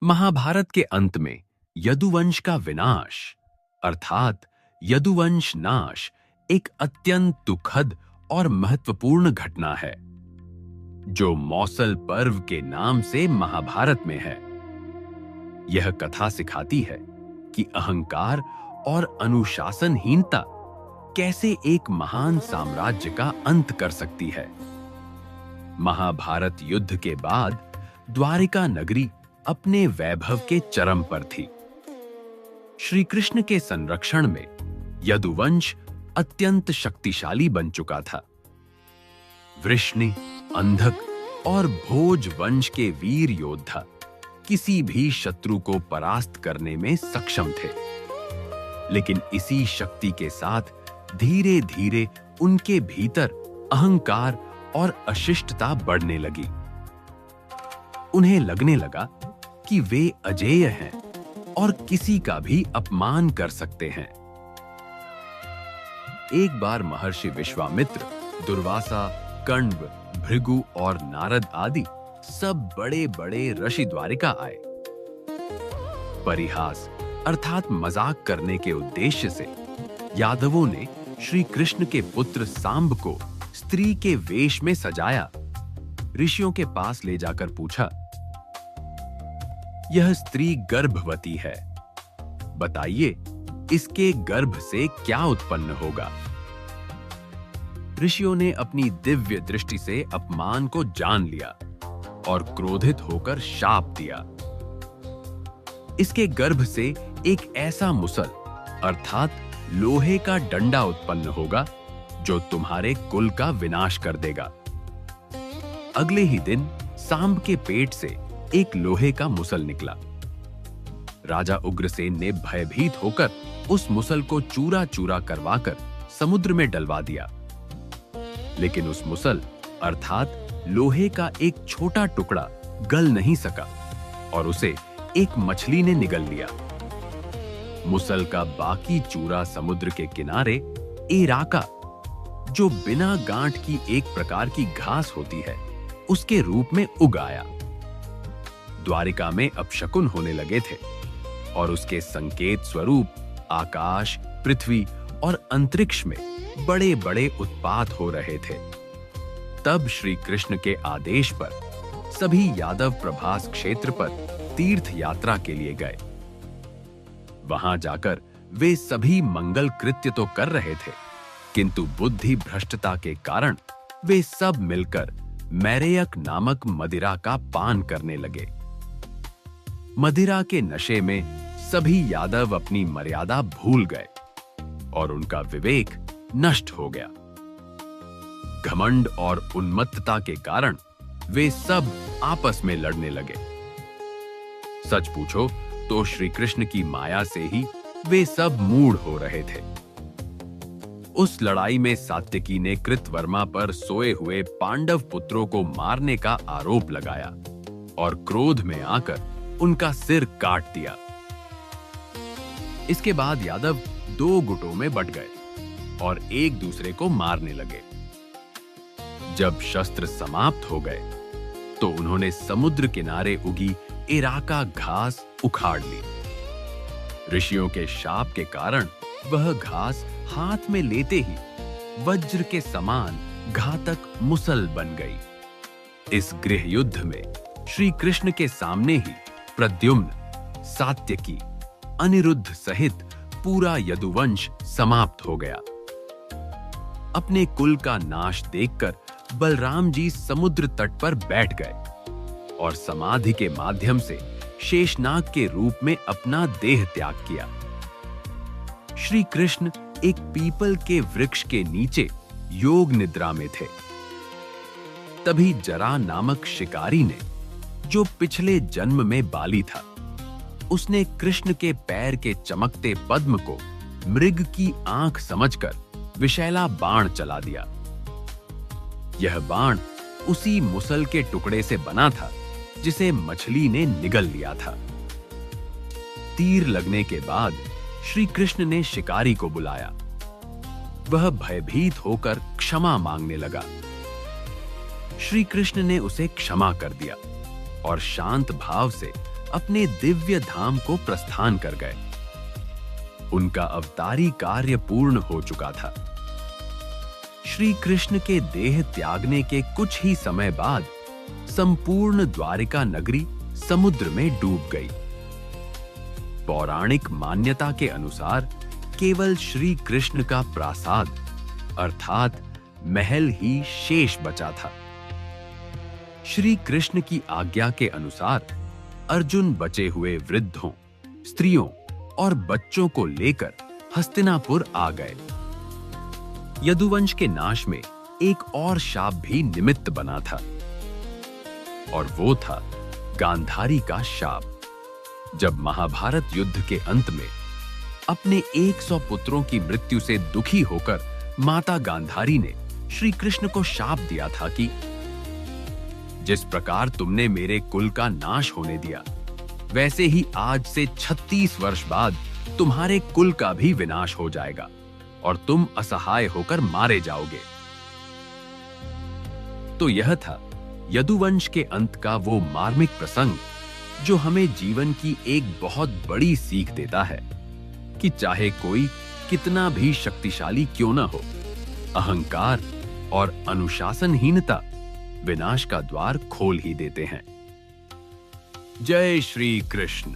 महाभारत के अंत में यदुवंश का विनाश अर्थात यदुवंश नाश एक अत्यंत दुखद और महत्वपूर्ण घटना है, जो मौसल पर्व के नाम से महाभारत में है। यह कथा सिखाती है कि अहंकार और अनुशासनहीनता कैसे एक महान साम्राज्य का अंत कर सकती है। महाभारत युद्ध के बाद द्वारिका नगरी अपने वैभव के चरम पर थी। श्री कृष्ण के संरक्षण में यदुवंश अत्यंत शक्तिशाली बन चुका था। वृष्णि, अंधक और भोज वंश के वीर योद्धा किसी भी शत्रु को परास्त करने में सक्षम थे, लेकिन इसी शक्ति के साथ धीरे धीरे उनके भीतर अहंकार और अशिष्टता बढ़ने लगी। उन्हें लगने लगा कि वे अजेय हैं और किसी का भी अपमान कर सकते हैं। एक बार महर्षि विश्वामित्र, दुर्वासा, कण्व, भृगु और नारद आदि सब बड़े बड़े ऋषि द्वारिका आए। परिहास अर्थात मजाक करने के उद्देश्य से यादवों ने श्री कृष्ण के पुत्र सांब को स्त्री के वेश में सजाया। ऋषियों के पास ले जाकर पूछा, यह स्त्री गर्भवती है, बताइए इसके गर्भ से क्या उत्पन्न होगा। ऋषियों ने अपनी दिव्य दृष्टि से अपमान को जान लिया और क्रोधित होकर शाप दिया। इसके गर्भ से एक ऐसा मुसल अर्थात लोहे का डंडा उत्पन्न होगा जो तुम्हारे कुल का विनाश कर देगा। अगले ही दिन सांब के पेट से एक लोहे का मुसल निकला। राजा उग्रसेन ने भयभीत होकर उस मुसल को चूरा चूरा करवाकर समुद्र में डलवा दिया, लेकिन उस मुसल अर्थात लोहे का एक छोटा टुकड़ा गल नहीं सका और उसे एक मछली ने निगल लिया। मुसल का बाकी चूरा समुद्र के किनारे एराका, जो बिना गांठ की एक प्रकार की घास होती है, उसके रूप में उग आया। द्वारिका में अपशकुन होने लगे थे और उसके संकेत स्वरूप आकाश, पृथ्वी और अंतरिक्ष में बड़े बड़े उत्पात हो रहे थे। तब श्री कृष्ण के आदेश पर सभी यादव प्रभास क्षेत्र पर तीर्थ यात्रा के लिए गए। वहां जाकर वे सभी मंगल कृत्य तो कर रहे थे, किंतु बुद्धि भ्रष्टता के कारण वे सब मिलकर मैरेयक नामक मदिरा का पान करने लगे। मदिरा के नशे में सभी यादव अपनी मर्यादा भूल गए और उनका विवेक नष्ट हो गया। घमंड और उन्मत्तता के कारण वे सब आपस में लड़ने लगे। सच पूछो तो श्री कृष्ण की माया से ही वे सब मूढ़ हो रहे थे। उस लड़ाई में सात्यकी ने कृतवर्मा पर सोए हुए पांडव पुत्रों को मारने का आरोप लगाया और क्रोध में आकर उनका सिर काट दिया। इसके बाद यादव दो गुटों में बंट गए और एक दूसरे को मारने लगे। जब शस्त्र समाप्त हो गए तो उन्होंने समुद्र किनारे उगी एराका घास उखाड़ ली। ऋषियों के शाप के कारण वह घास हाथ में लेते ही वज्र के समान घातक मुसल बन गई। इस गृह युद्ध में श्री कृष्ण के सामने ही प्रद्युम्न, सात्यकी, अनिरुद्ध सहित पूरा यदुवंश समाप्त हो गया। अपने कुल का नाश देखकर बलराम जी समुद्र तट पर बैठ गए और समाधि के माध्यम से शेषनाग के रूप में अपना देह त्याग किया। श्री कृष्ण एक पीपल के वृक्ष के नीचे योग निद्रा में थे। तभी जरा नामक शिकारी ने, जो पिछले जन्म में बाली था, उसने कृष्ण के पैर के चमकते पद्म को मृग की आंख समझकर विषैला बाण चला दिया। यह बाण उसी मुसल के टुकड़े से बना था जिसे मछली ने निगल लिया था। तीर लगने के बाद श्री कृष्ण ने शिकारी को बुलाया। वह भयभीत होकर क्षमा मांगने लगा। श्री कृष्ण ने उसे क्षमा कर दिया और शांत भाव से अपने दिव्य धाम को प्रस्थान कर गए। उनका अवतारी कार्य पूर्ण हो चुका था। श्री कृष्ण के देह त्यागने के कुछ ही समय बाद संपूर्ण द्वारिका नगरी समुद्र में डूब गई। पौराणिक मान्यता के अनुसार केवल श्री कृष्ण का प्रासाद अर्थात महल ही शेष बचा था। श्री कृष्ण की आज्ञा के अनुसार अर्जुन बचे हुए वृद्धों, स्त्रियों और बच्चों को लेकर हस्तिनापुर आ गए। यदुवंश के नाश में एक और शाप भी निमित्त बना था और वो था गांधारी का शाप। जब महाभारत युद्ध के अंत में अपने 100 पुत्रों की मृत्यु से दुखी होकर माता गांधारी ने श्री कृष्ण को शाप दिया था कि जिस प्रकार तुमने मेरे कुल का नाश होने दिया, वैसे ही आज से 36 वर्ष बाद तुम्हारे कुल का भी विनाश हो जाएगा और तुम असहाय होकर मारे जाओगे। तो यह था यदुवंश के अंत का वो मार्मिक प्रसंग जो हमें जीवन की एक बहुत बड़ी सीख देता है कि चाहे कोई कितना भी शक्तिशाली क्यों न हो, अहंकार और अनुशासनहीनता विनाश का द्वार खोल ही देते हैं। जय श्री कृष्ण।